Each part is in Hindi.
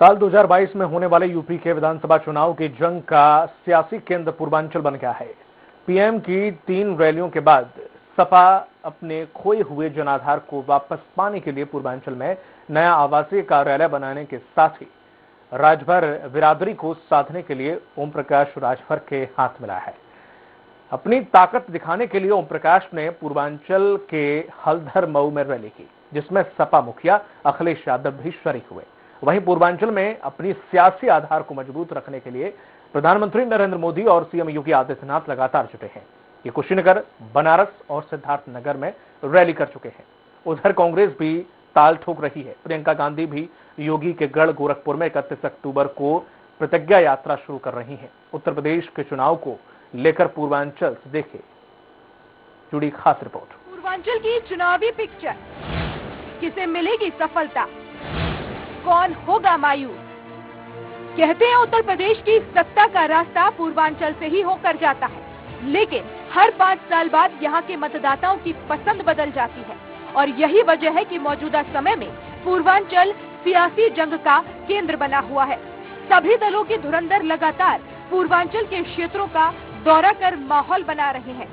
साल 2022 में होने वाले यूपी के विधानसभा चुनाव की जंग का सियासी केंद्र पूर्वांचल बन गया है। पीएम की 3 रैलियों के बाद सपा अपने खोए हुए जनाधार को वापस पाने के लिए पूर्वांचल में नया आवासीय कार्यालय बनाने के साथ ही राजभर बिरादरी को साधने के लिए ओम प्रकाश राजभर के हाथ मिला है। अपनी ताकत दिखाने के लिए ओम प्रकाश ने पूर्वांचल के हल्दर मऊ में रैली की, जिसमें सपा मुखिया अखिलेश यादव भी शरीक हुए। वहीं पूर्वांचल में अपनी सियासी आधार को मजबूत रखने के लिए प्रधानमंत्री नरेंद्र मोदी और सीएम योगी आदित्यनाथ लगातार जुटे हैं। ये कुशीनगर, बनारस और सिद्धार्थनगर में रैली कर चुके हैं। उधर कांग्रेस भी ताल ठोक रही है। प्रियंका गांधी भी योगी के गढ़ गोरखपुर में 31 अक्टूबर को प्रतिज्ञा यात्रा शुरू कर रही हैं। उत्तर प्रदेश के चुनाव को लेकर पूर्वांचल से देखे जुड़ी खास रिपोर्ट। पूर्वांचल की चुनावी पिक्चर, किसे मिलेगी सफलता, कौन होगा मायूस। कहते हैं उत्तर प्रदेश की सत्ता का रास्ता पूर्वांचल से ही होकर जाता है, लेकिन हर 5 साल बाद यहाँ के मतदाताओं की पसंद बदल जाती है और यही वजह है कि मौजूदा समय में पूर्वांचल सियासी जंग का केंद्र बना हुआ है। सभी दलों के धुरंधर लगातार पूर्वांचल के क्षेत्रों का दौरा कर माहौल बना रहे हैं।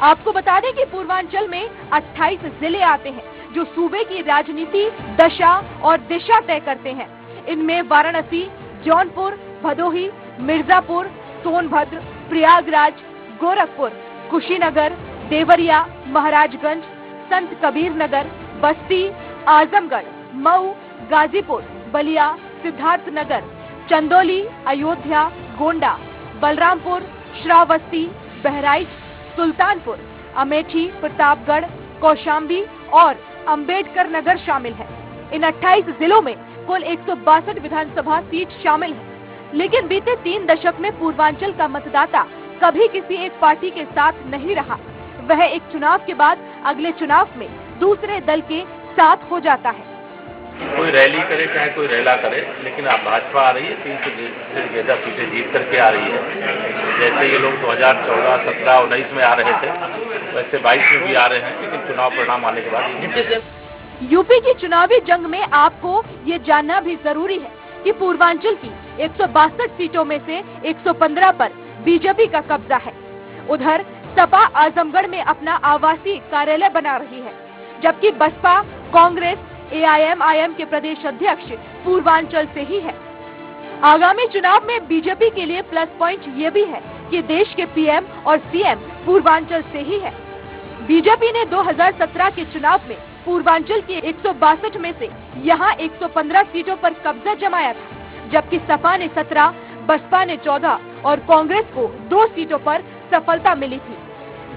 आपको बता दें कि पूर्वांचल में 28 जिले आते हैं जो सूबे की राजनीति, दशा और दिशा तय करते हैं। इनमें वाराणसी, जौनपुर, भदोही, मिर्जापुर, सोनभद्र, प्रयागराज, गोरखपुर, कुशीनगर, देवरिया, महाराजगंज, संत कबीर नगर, बस्ती, आजमगढ़, मऊ, गाजीपुर, बलिया, सिद्धार्थनगर, चंदौली, अयोध्या, गोंडा, बलरामपुर, श्रावस्ती, बहराइच, सुल्तानपुर, अमेठी, प्रतापगढ़, कौशाम्बी और अंबेडकर नगर शामिल है। इन 28 जिलों में कुल 162 विधानसभा सीट शामिल है, लेकिन बीते 3 दशक में पूर्वांचल का मतदाता कभी किसी एक पार्टी के साथ नहीं रहा। वह एक चुनाव के बाद अगले चुनाव में दूसरे दल के साथ हो जाता है। कोई रैली करे चाहे कोई रैला करे, लेकिन अब भाजपा आ रही है, 3 से ज्यादा सीटें जीत करके आ रही है। जैसे ये लोग 2014, 17, 19 में आ रहे थे, वैसे 22 में भी आ रहे हैं, लेकिन चुनाव परिणाम आने के बाद यूपी की चुनावी जंग में आपको ये जानना भी जरूरी है कि पूर्वांचल की 162 सीटों में से 115 पर बीजेपी का कब्जा है। उधर सपा आजमगढ़ में अपना आवासीय कार्यालय बना रही है, जबकि बसपा, कांग्रेस, एआईएमआईएम के प्रदेश अध्यक्ष पूर्वांचल से ही है। आगामी चुनाव में बीजेपी के लिए प्लस पॉइंट ये भी है कि देश के पीएम और सीएम पूर्वांचल से ही है। बीजेपी ने 2017 के चुनाव में पूर्वांचल की 162 में से यहां 115 सीटों पर कब्जा जमाया था, जबकि सपा ने 17, बसपा ने 14 और कांग्रेस को 2 सीटों पर सफलता मिली थी,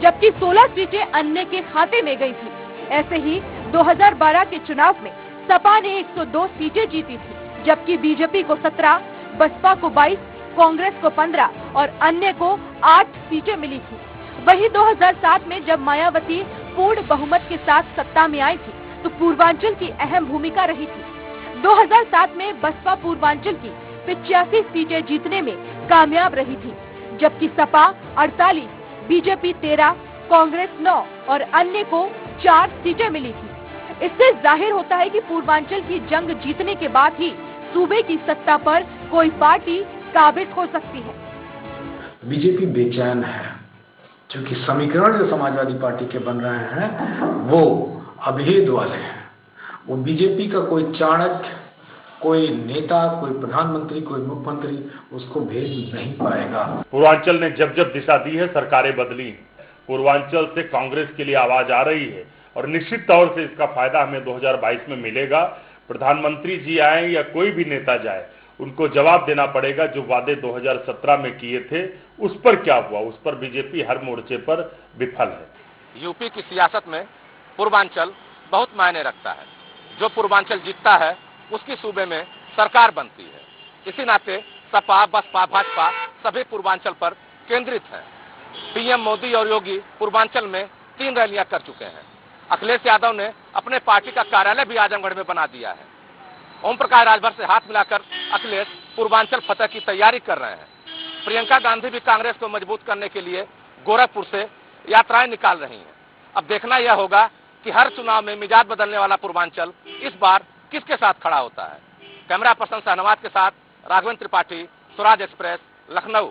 जबकि 16 सीटें अन्य के खाते में गई थी। ऐसे ही 2012 के चुनाव में सपा ने 102 सीटें जीती थी, जबकि बीजेपी को 17, बसपा को 22, कांग्रेस को 15 और अन्य को 8 सीटें मिली थी। वहीं 2007 में जब मायावती पूर्ण बहुमत के साथ सत्ता में आई थी, तो पूर्वांचल की अहम भूमिका रही थी। 2007 में बसपा पूर्वांचल की 85 सीटें जीतने में कामयाब रही थी, जबकि सपा 48, बीजेपी 13, कांग्रेस 9 और अन्य को 4 सीटें मिली थी। इससे जाहिर होता है कि पूर्वांचल की जंग जीतने के बाद ही सूबे की सत्ता पर कोई पार्टी काबिज हो सकती है। बीजेपी बेचैन है, क्योंकि समीकरण जो समाजवादी पार्टी के बन रहे हैं वो अभेद वाले हैं। वो बीजेपी का कोई चाणक्य, कोई नेता, कोई प्रधानमंत्री, कोई मुख्यमंत्री उसको भेद नहीं पाएगा। पूर्वांचल ने जब जब दिशा दी है, सरकारें बदली। पूर्वांचल से कांग्रेस के लिए आवाज आ रही है और निश्चित तौर से इसका फायदा हमें 2022 में मिलेगा। प्रधानमंत्री जी आए या कोई भी नेता जाए, उनको जवाब देना पड़ेगा जो वादे 2017 में किए थे, उस पर क्या हुआ, उस पर बीजेपी हर मोर्चे पर विफल है। यूपी की सियासत में पूर्वांचल बहुत मायने रखता है। जो पूर्वांचल जीतता है उसकी सूबे में सरकार बनती है। इसी नाते सपा, बसपा, भाजपा सभी पूर्वांचल पर केंद्रित है। पीएम मोदी और योगी पूर्वांचल में 3 रैलियां कर चुके हैं। अखिलेश यादव ने अपने पार्टी का कार्यालय भी आजमगढ़ में बना दिया है। ओम प्रकाश राजभर से हाथ मिलाकर अखिलेश पूर्वांचल फतह की तैयारी कर रहे हैं। प्रियंका गांधी भी कांग्रेस को मजबूत करने के लिए गोरखपुर से यात्राएं निकाल रही हैं। अब देखना यह होगा कि हर चुनाव में मिजाज बदलने वाला पूर्वांचल इस बार किसके साथ खड़ा होता है। कैमरा पर्सन शहनवाज के साथ राघवेंद्र त्रिपाठी, स्वराज एक्सप्रेस, लखनऊ।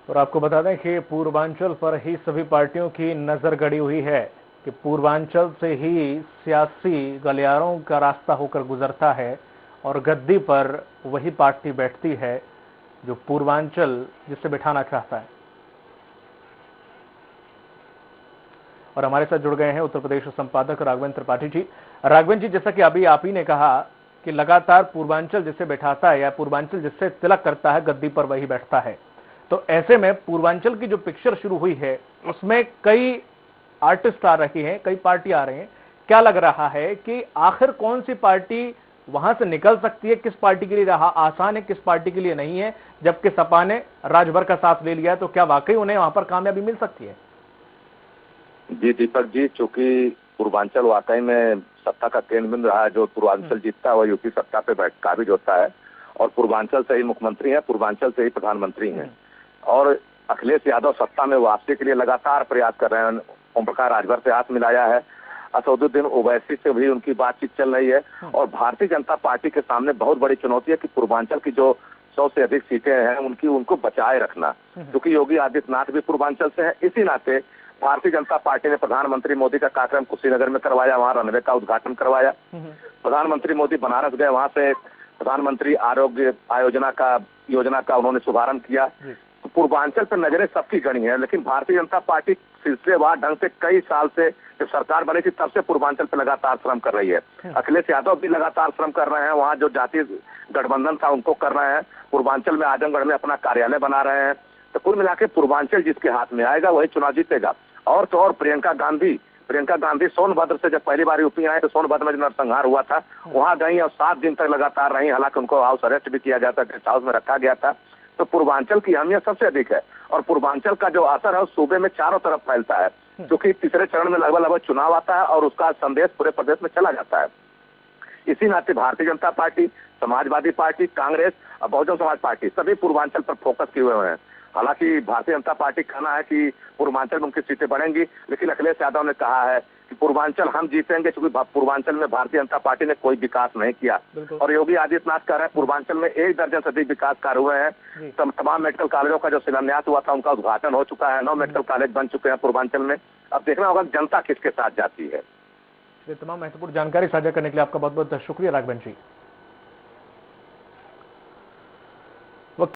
और आपको बता दें कि पूर्वांचल पर ही सभी पार्टियों की नजर गड़ी हुई है कि पूर्वांचल से ही सियासी गलियारों का रास्ता होकर गुजरता है और गद्दी पर वही पार्टी बैठती है जो पूर्वांचल जिसे बिठाना चाहता है। और हमारे साथ जुड़ गए हैं उत्तर प्रदेश संपादक राघवेंद्र त्रिपाठी जी। राघवेंद्र जी, जैसा कि अभी आप ही ने कहा कि लगातार पूर्वांचल जिसे बैठाता है या पूर्वांचल जिससे तिलक करता है गद्दी पर वही बैठता है, तो ऐसे में पूर्वांचल की जो पिक्चर शुरू हुई है उसमें कई आर्टिस्ट आ रही हैं, कई पार्टी आ रही हैं। क्या लग रहा है कि आखिर कौन सी पार्टी वहां से निकल सकती है, किस पार्टी के लिए रहा आसान है, किस पार्टी के लिए नहीं है? जबकि सपा ने राजभर का साथ ले लिया, तो क्या वाकई उन्हें वहां पर कामयाबी मिल सकती है? जी दीपक जी, चूंकि पूर्वांचल वाकई में सत्ता का केंद्र बिंदु रहा है। जो पूर्वांचल जीतता है वह यूपी सत्ता पे काबिज होता है और पूर्वांचल से ही मुख्यमंत्री है, पूर्वांचल से ही प्रधानमंत्री हैं। और अखिलेश यादव सत्ता में वापसी के लिए लगातार प्रयास कर रहे हैं। ओम प्रकाश राजभर से हाथ मिलाया है, असदुद्दीन ओवैसी से भी उनकी बातचीत चल रही है। और भारतीय जनता पार्टी के सामने बहुत बड़ी चुनौती है कि पूर्वांचल की जो 100 से अधिक सीटें हैं उनको बचाए रखना, क्योंकि योगी आदित्यनाथ भी पूर्वांचल से है। इसी नाते भारतीय जनता पार्टी ने प्रधानमंत्री मोदी का कार्यक्रम कुशीनगर में करवाया, वहां रनवे का उद्घाटन करवाया। प्रधानमंत्री मोदी बनारस गए, वहां से प्रधानमंत्री आरोग्य योजना का उन्होंने शुभारंभ किया। तो पूर्वांचल पर नजरें सबकी गणी है, लेकिन भारतीय जनता पार्टी सिलसिलेवार ढंग से कई साल से जब सरकार बनी थी तब से पूर्वांचल पर लगातार श्रम कर रही है। अखिलेश यादव भी लगातार श्रम कर रहे हैं, वहाँ जो जातीय गठबंधन था उनको कर रहे हैं। पूर्वांचल में आजमगढ़ में अपना कार्यालय बना रहे हैं। तो कुल मिला के पूर्वांचल जिसके हाथ में आएगा वही चुनाव जीतेगा। और तो और प्रियंका गांधी सोनभद्र से जब पहली बार यूपी आए तो सोनभद्र में जो नरसंहार हुआ था वहां गई और 7 दिन तक लगातार रही। हालांकि उनको हाउस अरेस्ट भी किया जाता, गेस्ट हाउस में रखा गया था। तो पूर्वांचल की अहमियत सबसे अधिक है और पूर्वांचल का जो असर है उस सूबे में चारों तरफ फैलता है, क्योंकि तीसरे चरण में लगभग चुनाव आता है और उसका संदेश पूरे प्रदेश में चला जाता है। इसी नाते भारतीय जनता पार्टी, समाजवादी पार्टी, कांग्रेस और बहुजन समाज पार्टी सभी पूर्वांचल पर फोकस किए हुए हैं। हालांकि भारतीय जनता पार्टी का कहना है कि पूर्वांचल में उनकी सीटें बढ़ेंगी, लेकिन अखिलेश यादव ने कहा है कि पूर्वांचल हम जीतेंगे, क्योंकि पूर्वांचल में भारतीय जनता पार्टी ने कोई विकास नहीं किया। और योगी आदित्यनाथ कह रहे हैं पूर्वांचल में 1 दर्जन से अधिक विकास कार्य हुए हैं। तमाम मेडिकल कॉलेजों का जो शिलान्यास हुआ था उनका उद्घाटन हो चुका है। 9 मेडिकल कॉलेज बन चुके हैं पूर्वांचल में। अब देखना होगा जनता किसके साथ जाती है। ये तमाम महत्वपूर्ण जानकारी साझा करने के लिए आपका बहुत बहुत शुक्रिया राघवेंद्र जी।